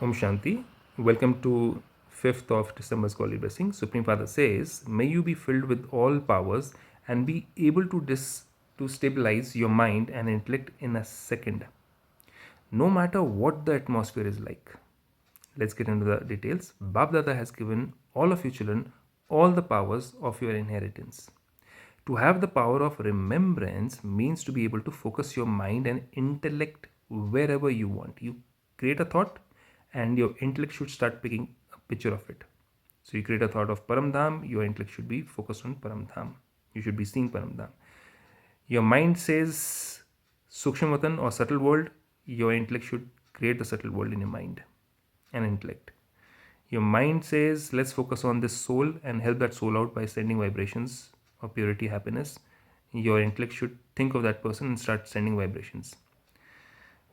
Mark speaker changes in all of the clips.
Speaker 1: Om Shanti. Welcome to 5th of December's Holy Blessing. Supreme Father says, may you be filled with all powers and be able to stabilize your mind and intellect in a second, no matter what the atmosphere is like. Let's get into the details. Bab Dada has given all of you children all the powers of your inheritance. To have the power of remembrance means to be able to focus your mind and intellect wherever you want. You create a thought and your intellect should start picking a picture of it. So you create a thought of Paramdham, your intellect should be focused on Paramdham. You should be seeing Paramdham. Your mind says Sukshmavatan or subtle world, your intellect should create the subtle world in your mind and intellect. Your mind says, let's focus on this soul and help that soul out by sending vibrations of purity, happiness. Your intellect should think of that person and start sending vibrations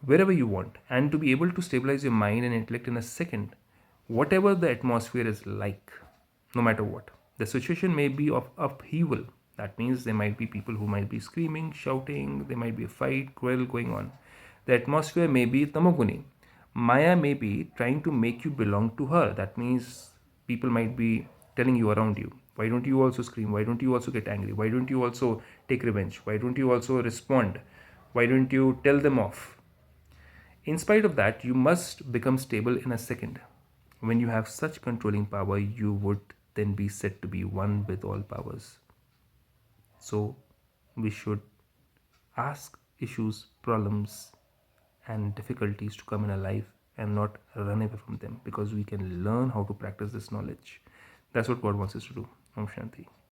Speaker 1: wherever you want. And to be able to stabilize your mind and intellect in a second, whatever the atmosphere is like, no matter what. The situation may be of upheaval. That means there might be people who might be screaming, shouting, there might be a fight, quarrel going on. The atmosphere may be tamoguni. Maya may be trying to make you belong to her. That means people might be telling you around you, why don't you also scream? Why don't you also get angry? Why don't you also take revenge? Why don't you also respond? Why don't you tell them off? In spite of that, you must become stable in a second. When you have such controlling power, you would then be said to be one with all powers. So, we should ask issues, problems, and difficulties to come in our life and not run away from them, because we can learn how to practice this knowledge. That's what God wants us to do. Om Shanti.